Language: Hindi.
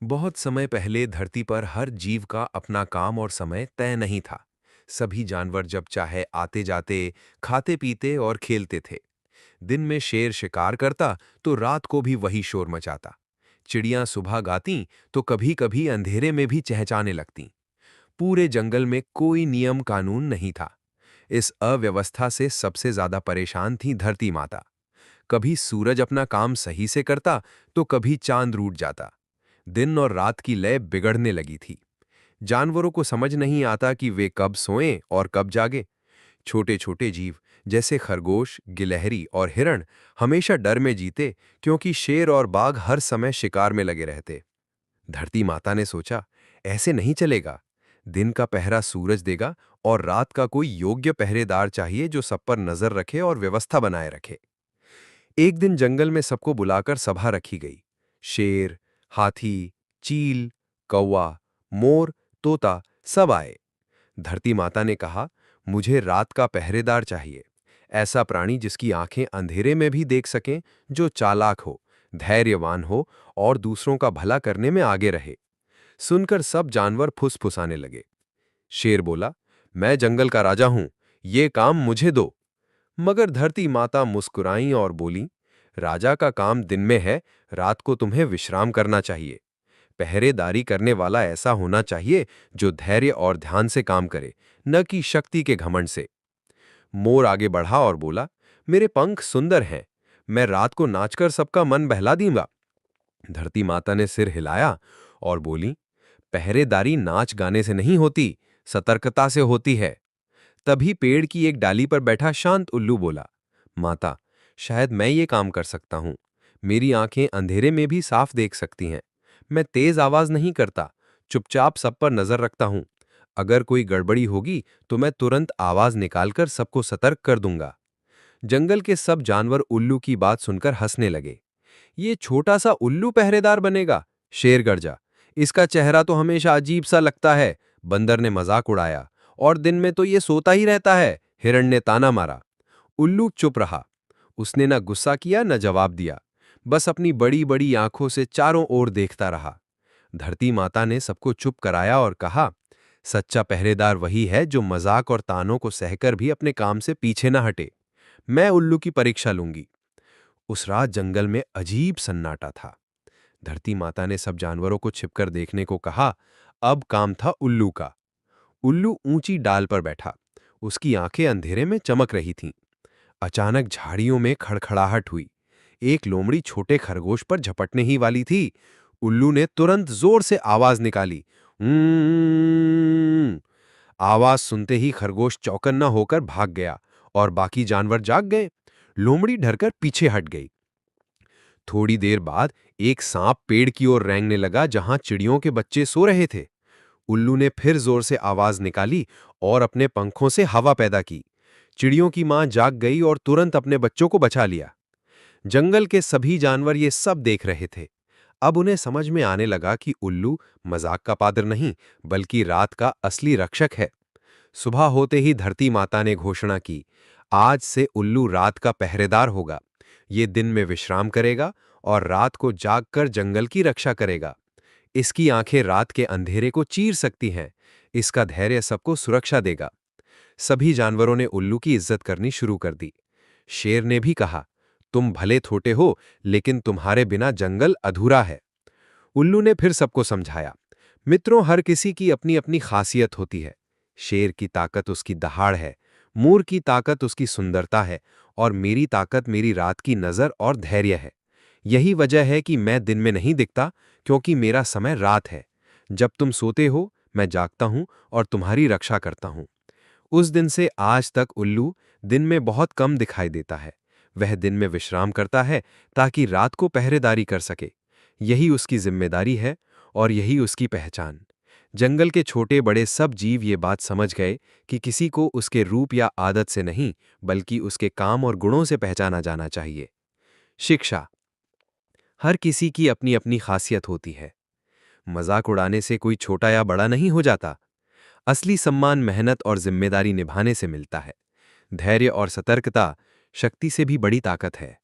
बहुत समय पहले धरती पर हर जीव का अपना काम और समय तय नहीं था। सभी जानवर जब चाहे आते जाते, खाते पीते और खेलते थे। दिन में शेर शिकार करता तो रात को भी वही शोर मचाता। चिड़ियां सुबह गाती तो कभी कभी अंधेरे में भी चहचहाने लगतीं। पूरे जंगल में कोई नियम कानून नहीं था। इस अव्यवस्था से सबसे ज्यादा परेशान थी धरती माता। कभी सूरज अपना काम सही से करता तो कभी चांद रूठ जाता। दिन और रात की लय बिगड़ने लगी थी। जानवरों को समझ नहीं आता कि वे कब सोएं और कब जागें। छोटे छोटे जीव जैसे खरगोश, गिलहरी और हिरण हमेशा डर में जीते, क्योंकि शेर और बाघ हर समय शिकार में लगे रहते। धरती माता ने सोचा, ऐसे नहीं चलेगा। दिन का पहरा सूरज देगा और रात का कोई योग्य पहरेदार चाहिए जो सब पर नजर रखे और व्यवस्था बनाए रखे। एक दिन जंगल में सबको बुलाकर सभा रखी गई। शेर, हाथी, चील, कौवा, मोर, तोता सब आए। धरती माता ने कहा, मुझे रात का पहरेदार चाहिए। ऐसा प्राणी जिसकी आंखें अंधेरे में भी देख सकें, जो चालाक हो, धैर्यवान हो और दूसरों का भला करने में आगे रहे। सुनकर सब जानवर फुसफुसाने लगे। शेर बोला, मैं जंगल का राजा हूं, ये काम मुझे दो। मगर धरती माता मुस्कुराईं और बोली, राजा का काम दिन में है, रात को तुम्हें विश्राम करना चाहिए। पहरेदारी करने वाला ऐसा होना चाहिए जो धैर्य और ध्यान से काम करे, न कि शक्ति के घमंड से। मोर आगे बढ़ा और बोला, मेरे पंख सुंदर हैं, मैं रात को नाचकर सबका मन बहला दूंगा। धरती माता ने सिर हिलाया और बोली, पहरेदारी नाच गाने से नहीं होती, सतर्कता से होती है। तभी पेड़ की एक डाली पर बैठा शांत उल्लू बोला, माता, शायद मैं ये काम कर सकता हूं। मेरी आंखें अंधेरे में भी साफ देख सकती हैं। मैं तेज आवाज नहीं करता, चुपचाप सब पर नजर रखता हूं। अगर कोई गड़बड़ी होगी तो मैं तुरंत आवाज निकालकर सबको सतर्क कर दूंगा। जंगल के सब जानवर उल्लू की बात सुनकर हंसने लगे। ये छोटा सा उल्लू पहरेदार बनेगा? शेर गरजा, इसका चेहरा तो हमेशा अजीब सा लगता है। बंदर ने मजाक उड़ाया, और दिन में तो ये सोता ही रहता है। हिरण ने ताना मारा। उल्लू चुप रहा। उसने न गुस्सा किया न जवाब दिया, बस अपनी बड़ी बड़ी आंखों से चारों ओर देखता रहा। धरती माता ने सबको चुप कराया और कहा, सच्चा पहरेदार वही है जो मजाक और तानों को सहकर भी अपने काम से पीछे न हटे। मैं उल्लू की परीक्षा लूंगी। उस रात जंगल में अजीब सन्नाटा था। धरती माता ने सब जानवरों को छिपकर देखने को कहा। अब काम था उल्लू का। उल्लू ऊंची डाल पर बैठा। उसकी आंखें अंधेरे में चमक रही थीं। अचानक झाड़ियों में खड़खड़ाहट हुई। एक लोमड़ी छोटे खरगोश पर झपटने ही वाली थी। उल्लू ने तुरंत जोर से आवाज निकाली, "उम्म।" आवाज सुनते ही खरगोश चौकन्ना होकर भाग गया और बाकी जानवर जाग गए। लोमड़ी डरकर पीछे हट गई। थोड़ी देर बाद एक सांप पेड़ की ओर रेंगने लगा जहां चिड़ियों के बच्चे सो रहे थे। उल्लू ने फिर जोर से आवाज निकाली और अपने पंखों से हवा पैदा की। चिड़ियों की मां जाग गई और तुरंत अपने बच्चों को बचा लिया। जंगल के सभी जानवर ये सब देख रहे थे। अब उन्हें समझ में आने लगा कि उल्लू मजाक का पात्र नहीं, बल्कि रात का असली रक्षक है। सुबह होते ही धरती माता ने घोषणा की, आज से उल्लू रात का पहरेदार होगा। ये दिन में विश्राम करेगा और रात को जागकर जंगल की रक्षा करेगा। इसकी आंखें रात के अंधेरे को चीर सकती हैं। इसका धैर्य सबको सुरक्षा देगा। सभी जानवरों ने उल्लू की इज्जत करनी शुरू कर दी। शेर ने भी कहा, तुम भले छोटे हो, लेकिन तुम्हारे बिना जंगल अधूरा है। उल्लू ने फिर सबको समझाया, मित्रों, हर किसी की अपनी अपनी खासियत होती है। शेर की ताकत उसकी दहाड़ है, मोर की ताकत उसकी सुंदरता है, और मेरी ताकत मेरी रात की नजर और धैर्य है। यही वजह है कि मैं दिन में नहीं दिखता, क्योंकि मेरा समय रात है। जब तुम सोते हो, मैं जागता हूं और तुम्हारी रक्षा करता हूं। उस दिन से आज तक उल्लू दिन में बहुत कम दिखाई देता है। वह दिन में विश्राम करता है ताकि रात को पहरेदारी कर सके। यही उसकी जिम्मेदारी है और यही उसकी पहचान। जंगल के छोटे बड़े सब जीव ये बात समझ गए कि किसी को उसके रूप या आदत से नहीं, बल्कि उसके काम और गुणों से पहचाना जाना चाहिए। शिक्षा। हर किसी की अपनी अपनी खासियत होती है। मजाक उड़ाने से कोई छोटा या बड़ा नहीं हो जाता। असली सम्मान मेहनत और जिम्मेदारी निभाने से मिलता है। धैर्य और सतर्कता शक्ति से भी बड़ी ताकत है।